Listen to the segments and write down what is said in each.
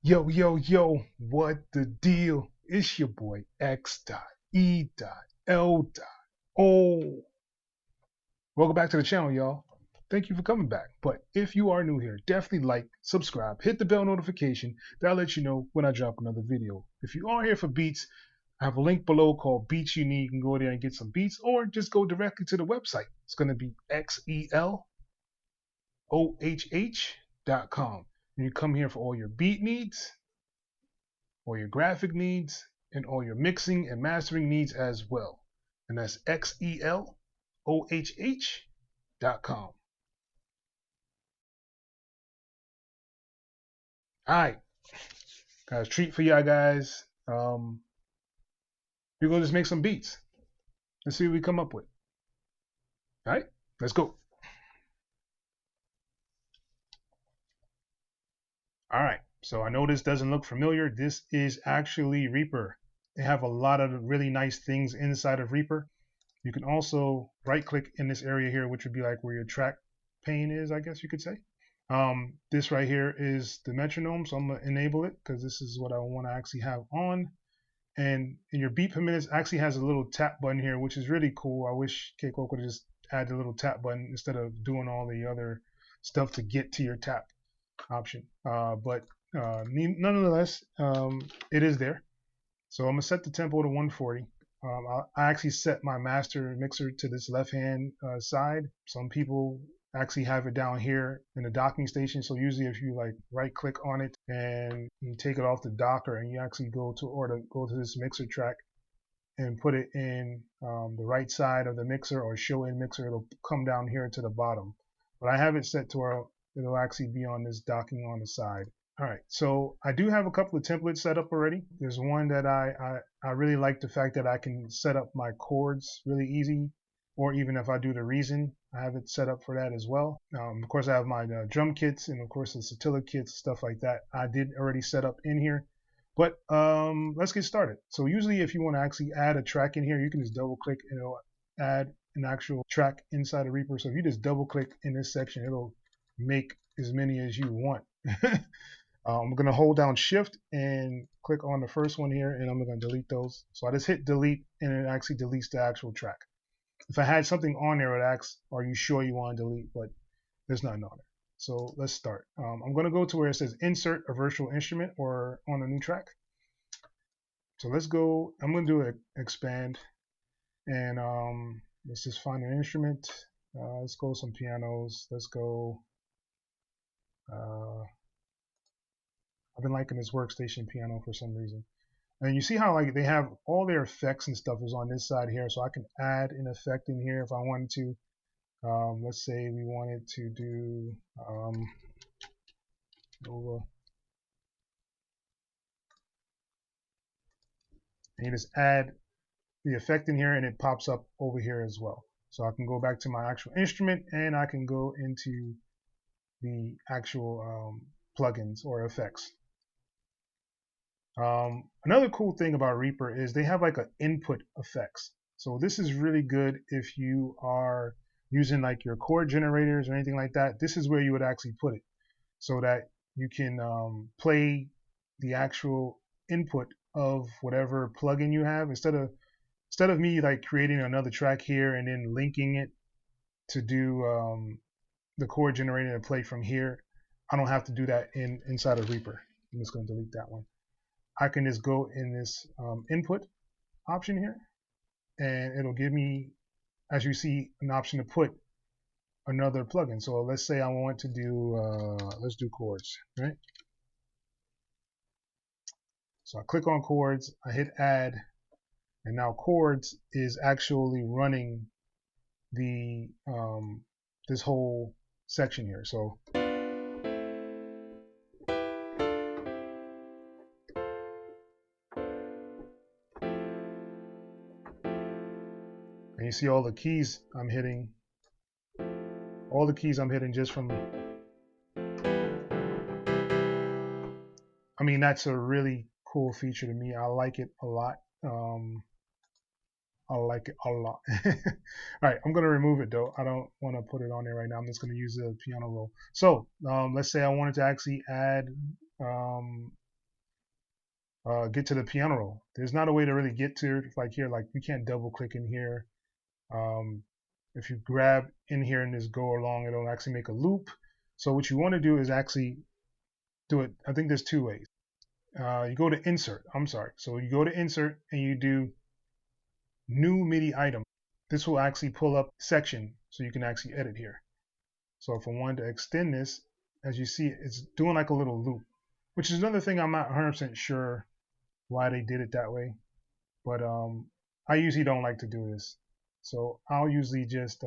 Yo, yo, yo, what the deal? It's your boy X.E.L.O. Welcome back to the channel, y'all. Thank you for coming back. But if you are new here, definitely like, subscribe, hit the bell notification. That'll let you know when I drop another video. If you are here for beats, I have a link below called Beats You Need. You can go there and get some beats, or just go directly to the website. It's going to be XELOHH.com. And you come here for all your beat needs, all your graphic needs, and all your mixing and mastering needs as well. And that's XELOHH.com. All right, guys, treat for y'all guys. We're going to just make some beats. Let's see what we come up with. All right, let's go. All right, so I know this doesn't look familiar. This is actually Reaper. They have a lot of really nice things inside of Reaper. You can also right click in this area here, which would be like where your track pane is, I guess you could say. This right here is the metronome, so I'm gonna enable it because this is what I want to actually have on. And in your beat per minute actually has a little tap button here, which is really cool. I wish Keiko could have just added a little tap button instead of doing all the other stuff to get to your tap option. But nonetheless, it is there. So I'm gonna set the tempo to 140. I actually set my master mixer to this left hand side. Some people actually have it down here in the docking station. So usually if you like right click on it and you take it off the docker and you actually go to this mixer track and put it in the right side of the mixer or show in mixer, it'll come down here to the bottom. But I have it set to where it'll actually be on this docking on the side. All right, so I do have a couple of templates set up already. There's one that I really like the fact that I can set up my chords really easy, or even if I do the reason, I have it set up for that as well. Of course, I have my drum kits and of course the Satilla kits, stuff like that. I did already set up in here, but let's get started. So usually if you want to actually add a track in here, you can just double click and it'll add an actual track inside of Reaper. So if you just double click in this section, it'll make as many as you want. I'm going to hold down shift and click on the first one here and I'm going to delete those. So I just hit delete and it actually deletes the actual track. If I had something on there, it would ask, are you sure you want to delete? But there's nothing on there. So let's start. I'm going to go to where it says insert a virtual instrument or on a new track. So let's go. I'm going to do an expand and let's just find an instrument. Let's go some pianos. Let's go. I've been liking this workstation piano for some reason. And you see how like they have all their effects and stuff is on this side here, so I can add an effect in here if I wanted to. Let's say we wanted to do Nova. And you just add the effect in here and it pops up over here as well. So I can go back to my actual instrument and I can go into the actual plugins or effects. Another cool thing about Reaper is they have like an input effects. So this is really good if you are using like your chord generators or anything like that. This is where you would actually put it so that you can play the actual input of whatever plugin you have instead of me like creating another track here and then linking it to do the chord generator and play from here. I don't have to do that inside of Reaper. I'm just going to delete that one. I can just go in this input option here and it'll give me, as you see, an option to put another plugin. So let's say I want to do, let's do chords, right? So I click on chords, I hit add, and now chords is actually running the this whole section here. So and you see all the keys I'm hitting. All the keys I'm hitting just from. I mean, that's a really cool feature to me. I like it a lot. I like it a lot. All right, I'm going to remove it though. I don't want to put it on there right now. I'm just going to use the piano roll. So let's say I wanted to actually add get to the piano roll. There's not a way to really get to it like here. Like you can't double click in here. If you grab in here and just go along, it'll actually make a loop. So what you want to do is actually do it. I think there's two ways. You go to insert. I'm sorry. So you go to insert and you do new MIDI item. This will actually pull up section so you can actually edit here. So if I wanted to extend this, as you see, it's doing like a little loop, which is another thing I'm not 100% sure why they did it that way. But I usually don't like to do this. So I'll usually just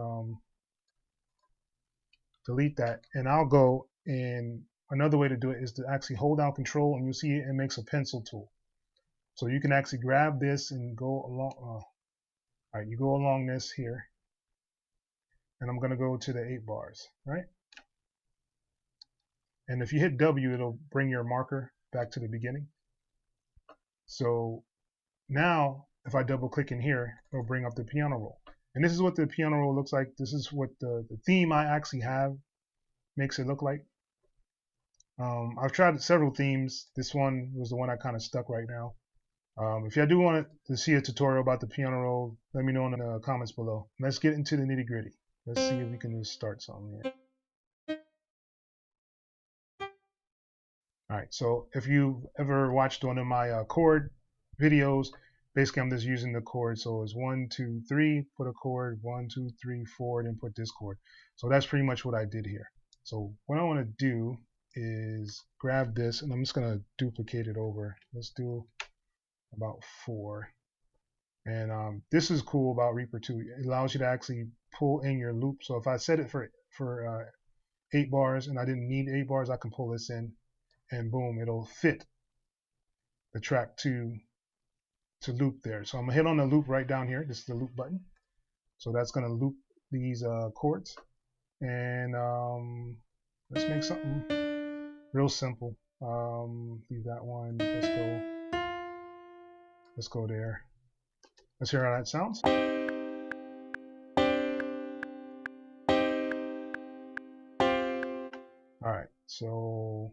delete that, and I'll go, and another way to do it is to actually hold down control, and you'll see it makes a pencil tool. So you can actually grab this and go along. All right, you go along this here, and I'm going to go to the 8 bars, right? And if you hit W, it'll bring your marker back to the beginning. So now if I double click in here, it'll bring up the piano roll. And this is what the piano roll looks like. This is what the theme I actually have makes it look like. I've tried several themes. This one was the one I kind of stuck right now. If you do want to see a tutorial about the piano roll, let me know in the comments below. Let's get into the nitty gritty. Let's see if we can just start something here. All right, so if you've ever watched one of my chord videos, basically I'm just using the chord. So it's 1, 2, 3, put a chord, 1, 2, 3, 4, then put this chord. So that's pretty much what I did here. So what I want to do is grab this, and I'm just going to duplicate it over. Let's do about 4. And this is cool about Reaper too. It allows you to actually pull in your loop. So if I set it for 8 bars and I didn't need 8 bars, I can pull this in, and boom, it'll fit the track to loop there. So I'm gonna hit on the loop right down here. This is the loop button. So that's gonna loop these chords. And let's make something real simple. Leave that one. Let's go there. Let's hear how that sounds. All right, so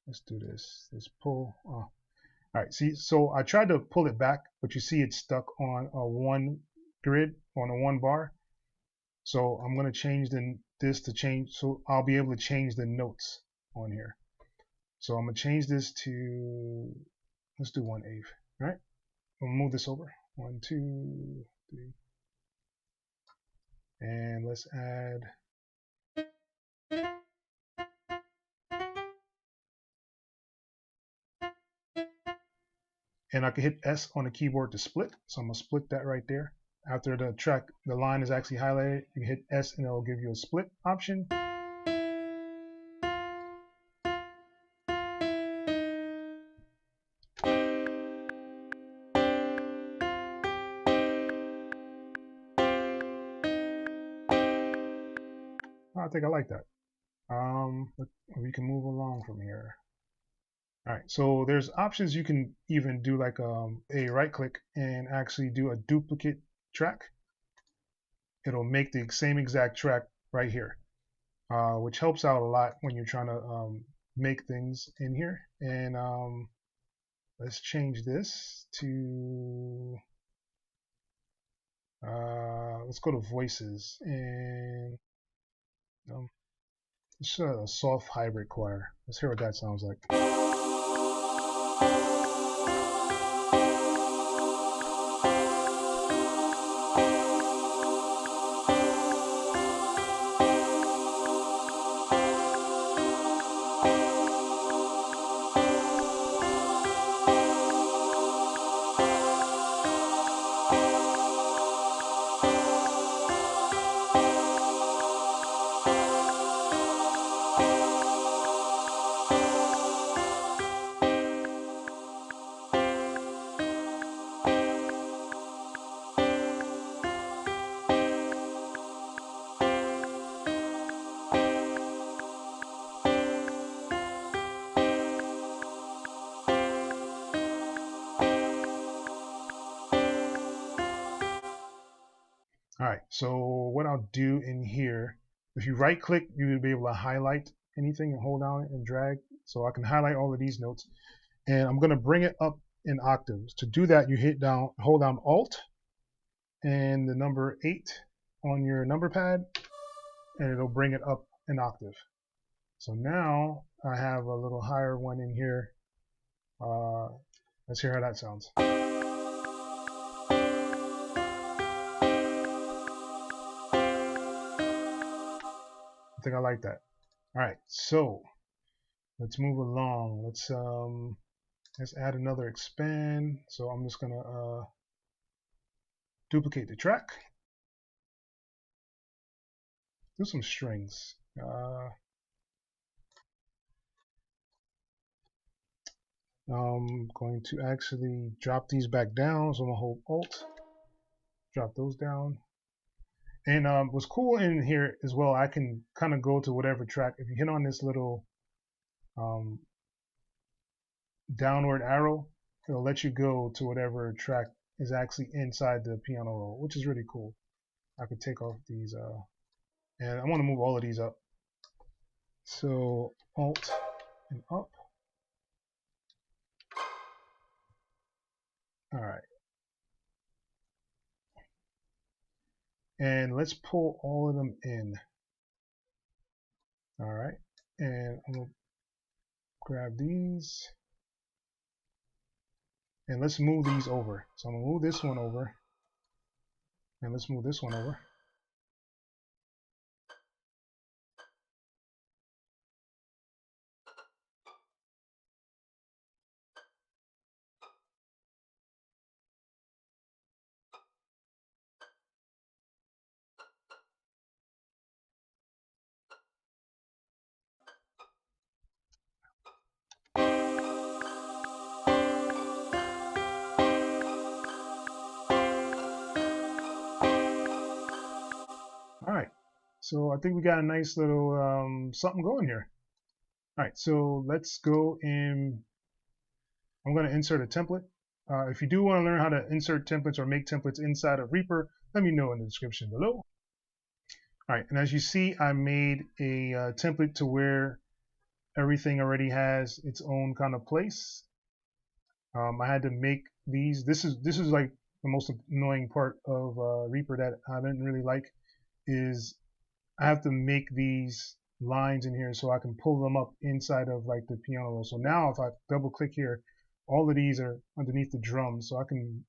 let's do this. Let's pull. All right, see, so I tried to pull it back, but you see it's stuck on a 1 grid, on a 1 bar. So I'm going to change this to change, so I'll be able to change the notes on here. So I'm going to change this to, let's do 1/8, right? We'll move this over. 1, 2, 3. And let's add. And I can hit S on the keyboard to split. So I'm going to split that right there. After the line is actually highlighted, you can hit S and it'll give you a split option. I think I like that. But we can move along from here. All right, so there's options. You can even do like a right click and actually do a duplicate track. It'll make the same exact track right here, which helps out a lot when you're trying to make things in here. And let's change this to, let's go to voices, and it's a soft hybrid choir. Let's hear what that sounds like. All right, so what I'll do in here, if you right click, you'll be able to highlight anything and hold down it and drag. So I can highlight all of these notes. and I'm going to bring it up in octaves. To do that, you hold down Alt and the number 8 on your number pad, and it'll bring it up an octave. So now I have a little higher one in here. Let's hear how that sounds. I think I like that. All right, so let's move along. Let's add another expand. So I'm just gonna duplicate the track. Do some strings. I'm going to actually drop these back down. So I'm gonna hold Alt, drop those down. And what's cool in here as well, I can kind of go to whatever track. If you hit on this little downward arrow, it'll let you go to whatever track is actually inside the piano roll, which is really cool. I could take off these, and I want to move all of these up. So Alt and up. All right. And let's pull all of them in. All right. And I'm going to grab these. And let's move these over. So I'm going to move this one over. And let's move this one over. All right, so I think we got a nice little something going here. All right, so let's go in. I'm going to insert a template. If you do want to learn how to insert templates or make templates inside of Reaper, let me know in the description below. All right, and as you see, I made a template to where everything already has its own kind of place. I had to make these. This is like the most annoying part of Reaper that I didn't really like, is I have to make these lines in here so I can pull them up inside of like the piano roll. So now if I double click here, all of these are underneath the drums, so I can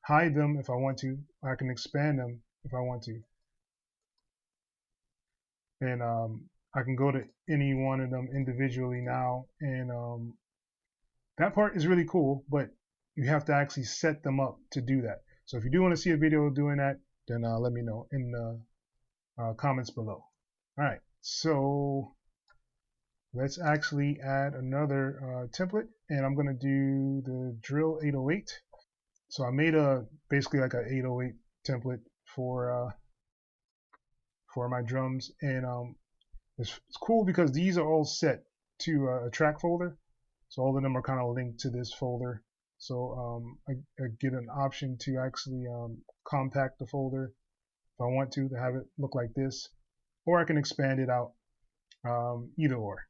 hide them if I want to. I can expand them if I want to, and I can go to any one of them individually now, and that part is really cool, but you have to actually set them up to do that. So if you do want to see a video doing that, then let me know in the comments below. All right, so let's actually add another template, and I'm going to do the drill 808. So I made basically like an 808 template for my drums, and it's cool because these are all set to a track folder. So all of them are kind of linked to this folder. So I get an option to actually compact the folder if I want to have it look like this, or I can expand it out, either or.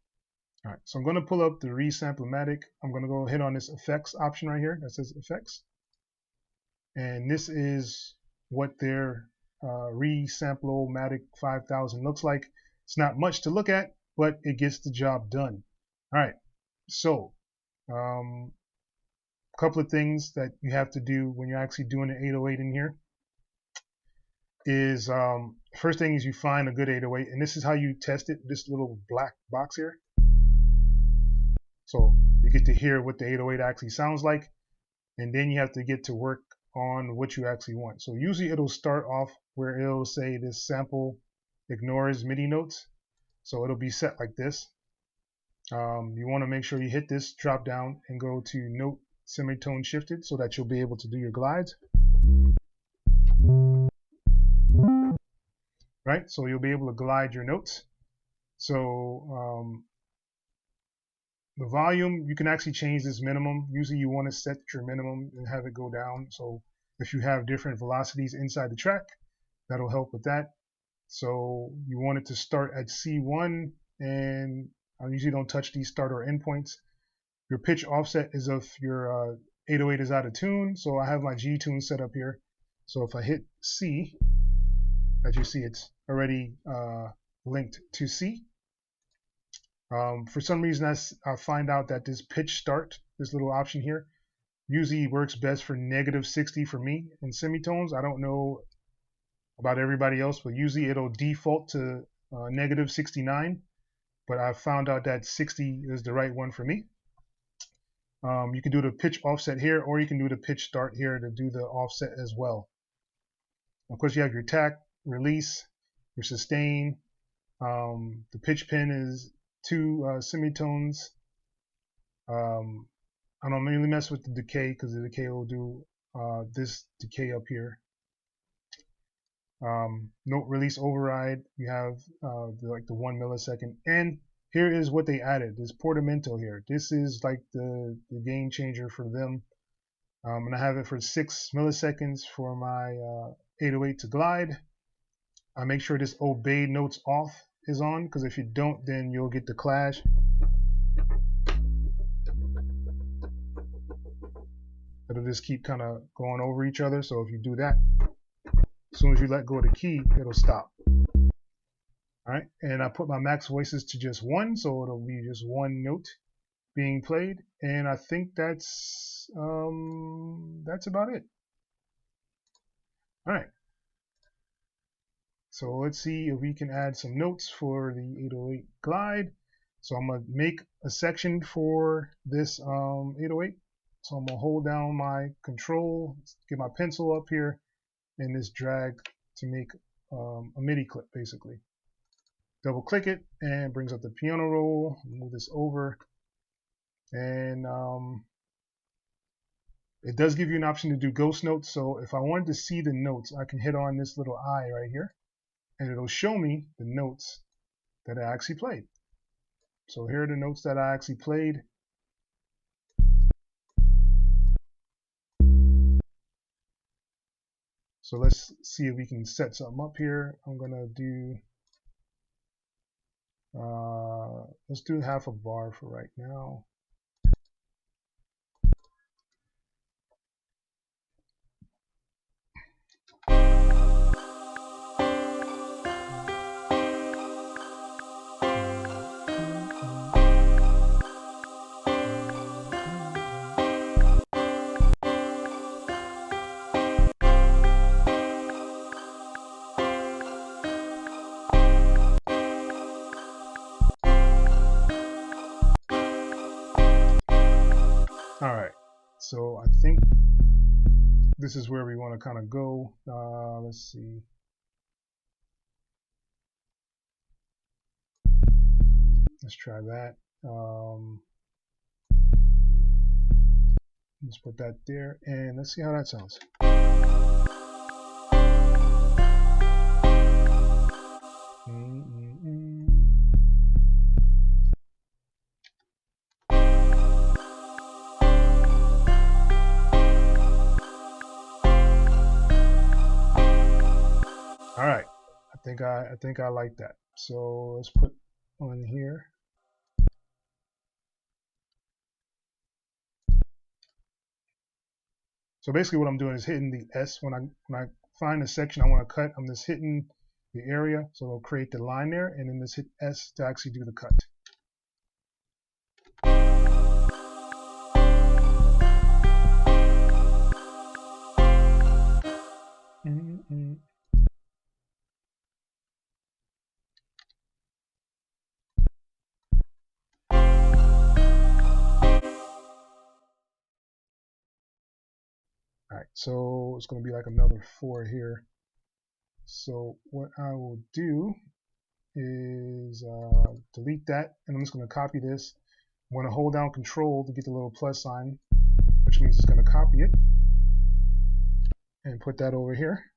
All right, so I'm going to pull up the Reasamplomatic. I'm going to go hit on this effects option right here that says effects, and this is what their Reasamplomatic 5000 looks like. It's not much to look at, but it gets the job done. All right, so a couple of things that you have to do when you're actually doing an 808 in here is first thing is you find a good 808, and this is how you test it, this little black box here. So you get to hear what the 808 actually sounds like, and then you have to get to work on what you actually want. So usually it'll start off where it'll say this sample ignores MIDI notes, so it'll be set like this. You want to make sure you hit this drop down and go to note semitone shifted so that you'll be able to do your glides. Right, so you'll be able to glide your notes. So the volume, you can actually change this minimum. Usually you want to set your minimum and have it go down. So if you have different velocities inside the track, that'll help with that. So you want it to start at C1, and I usually don't touch these start or end points. Your pitch offset is if your 808 is out of tune. So I have my G tune set up here. So if I hit C, as you see, it's already linked to C. For some reason, I find out that this pitch start, this little option here, usually works best for -60 for me in semitones. I don't know about everybody else, but usually it'll default to -69. But I found out that 60 is the right one for me. You can do the pitch offset here, or you can do the pitch start here to do the offset as well. Of course, you have your attack, release, your sustain. The pitch pin is 2 semitones. I don't really mess with the decay because the decay will do this decay up here. Note release override, you have like the 1 millisecond. And here is what they added, this portamento here. This is like the game changer for them. And I have it for 6 milliseconds for my 808 to glide. I make sure this obey notes off is on, because if you don't, then you'll get the clash. It'll just keep kind of going over each other. So if you do that, as soon as you let go of the key, it'll stop. All right, and I put my max voices to just 1, so it'll be just 1 note being played, and I think that's about it. All right, so let's see if we can add some notes for the 808 glide. So I'm gonna make a section for this 808. So I'm gonna hold down my control, get my pencil up here, and this drag to make a MIDI clip basically. Double click it and brings up the piano roll. Move this over, and it does give you an option to do ghost notes. So if I wanted to see the notes, I can hit on this little eye right here, and it'll show me the notes that I actually played. So here are the notes that I actually played. So let's see if we can set something up here. I'm gonna do let's do half a bar for right now. All right, so I think this is where we want to kind of go. Let's see. Let's try that. Let's put that there, and let's see how that sounds. All right, I think I like that. So let's put on here. So basically what I'm doing is hitting the S. When I find a section I want to cut, I'm just hitting the area, so it'll create the line there, and then just hit S to actually do the cut. All right, so it's going to be like another 4 here. So what I will do is delete that, and I'm just going to copy this. I'm going to hold down Control to get the little plus sign, which means it's going to copy it and put that over here.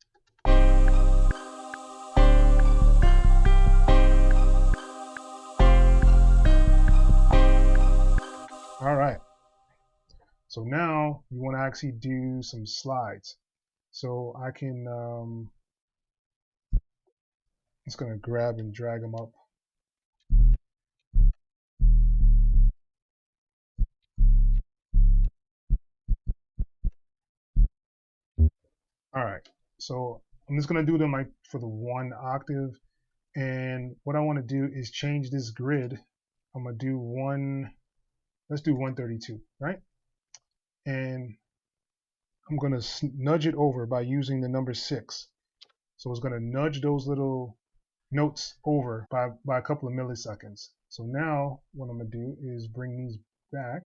All right. So now you want to actually do some slides. So I can, just going to grab and drag them up. So I'm just gonna do them like for the 1 octave. And what I want to do is change this grid. I'm gonna do let's do 132, right? And I'm gonna nudge it over by using the number 6. So it's gonna nudge those little notes over by a couple of milliseconds. So now what I'm gonna do is bring these back.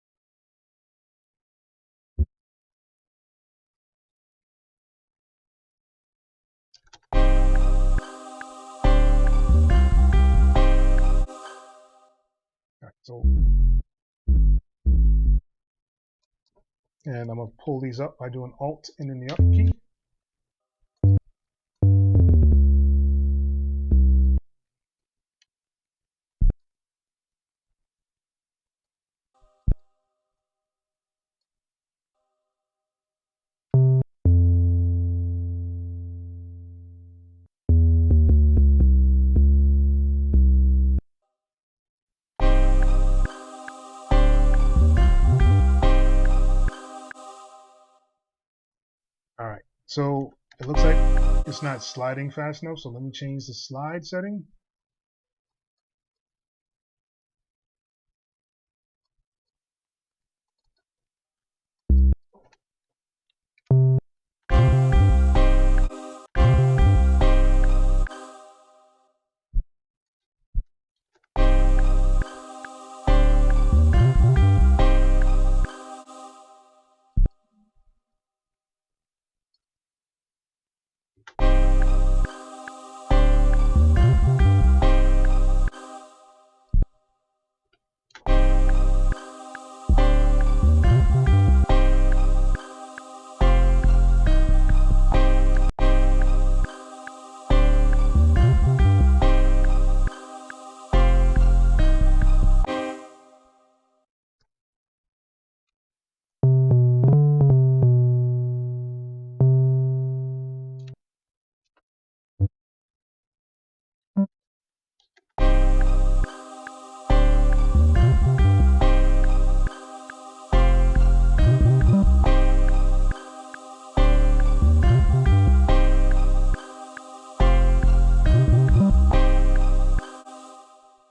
Right, so, and I'm gonna pull these up by doing Alt and then the up key. All right, so it looks like it's not sliding fast enough, so let me change the slide setting.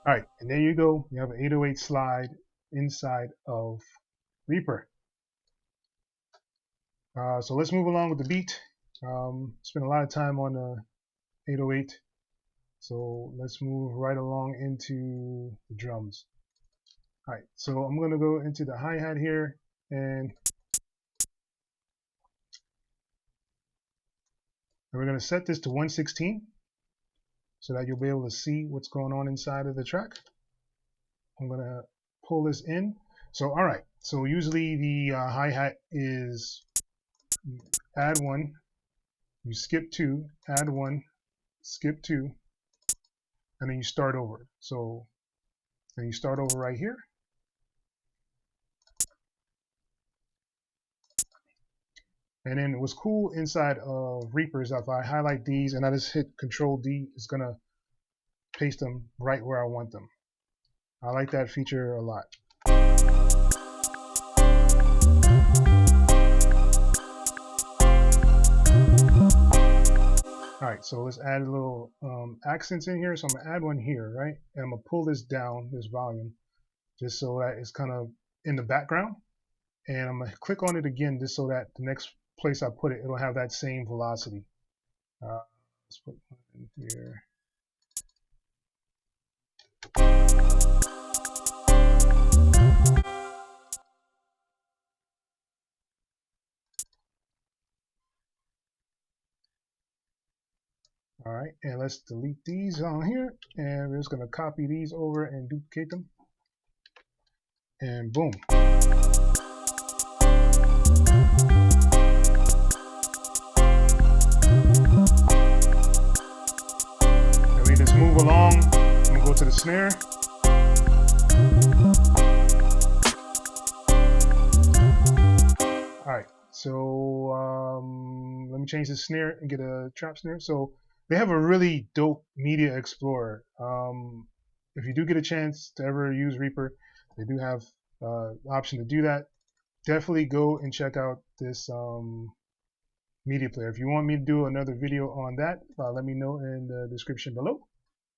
All right, and there you go. You have an 808 slide inside of Reaper. So let's move along with the beat. Spent a lot of time on the 808, so let's move right along into the drums. All right, so I'm going to go into the hi-hat here, and we're going to set this to 116 so that you'll be able to see what's going on inside of the track. I'm going to pull this in. So, all right, so usually the hi-hat is add 1, you skip 2, add 1, skip 2, and then you start over. So then you start over right here. And then what's cool inside of Reaper is if I highlight these and I just hit Control D, it's gonna paste them right where I want them. I like that feature a lot. All right, so let's add a little accents in here. So I'm gonna add one here, right? And I'm gonna pull this down, this volume, just so that it's kind of in the background. And I'm gonna click on it again just so that the next place I put it, it'll have that same velocity. Let's put one in here. All right, and let's delete these on here, and we're just gonna copy these over and duplicate them, and boom. And we just move along. I'm gonna go to the snare. All right, so let me change the snare and get a trap snare. So they have a really dope media explorer. If you do get a chance to ever use Reaper, they do have the option to do that. Definitely go and check out this media player. If you want me to do another video on that, let me know in the description below.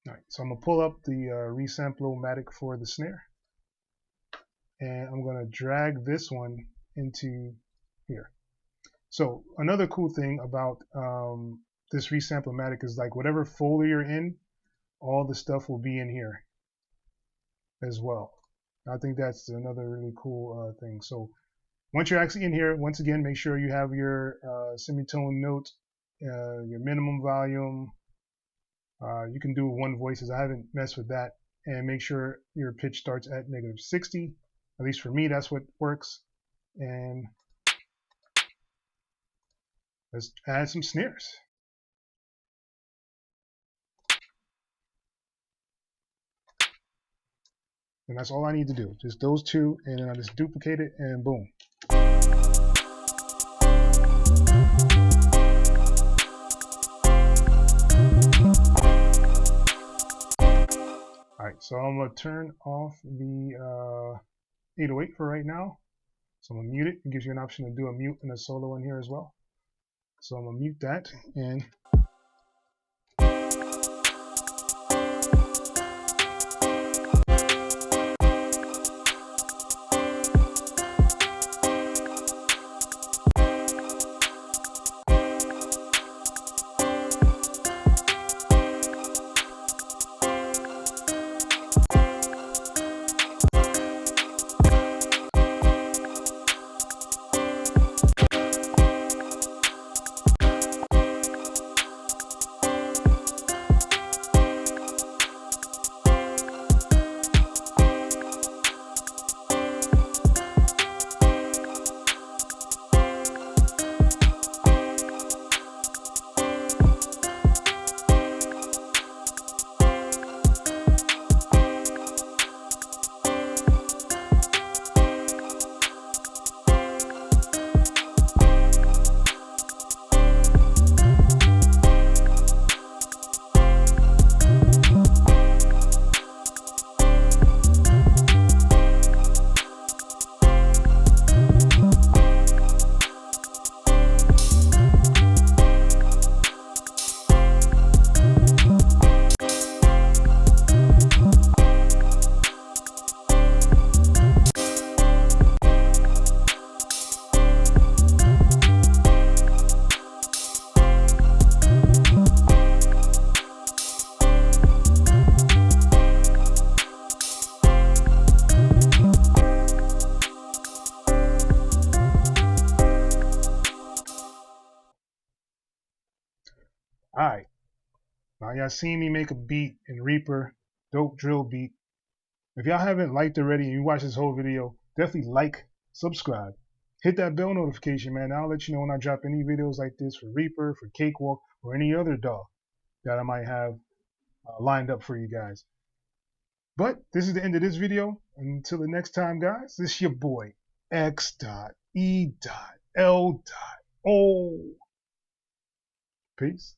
All right, so I'm gonna pull up the Reasamplomatic for the snare, and I'm gonna drag this one into here. So another cool thing about this Reasamplomatic is like whatever folder you're in, all the stuff will be in here as well. I think that's another really cool thing. So once you're actually in here, once again, make sure you have your semitone note, your minimum volume. You can do one voices. I haven't messed with that. And make sure your pitch starts at -60. At least for me, that's what works. And let's add some snares. And that's all I need to do. Just those two, and then I just duplicate it, and boom. Alright, so I'm going to turn off the 808 for right now. So I'm going to mute it. It gives you an option to do a mute and a solo in here as well. So I'm going to mute that, and alright. Now y'all seen me make a beat in Reaper, dope drill beat. If y'all haven't liked already and you watch this whole video, definitely like, subscribe, hit that bell notification, man. I'll let you know when I drop any videos like this for Reaper, for Cakewalk, or any other DAW that I might have lined up for you guys. But this is the end of this video. Until the next time, guys, this is your boy X.E.L.O. Peace.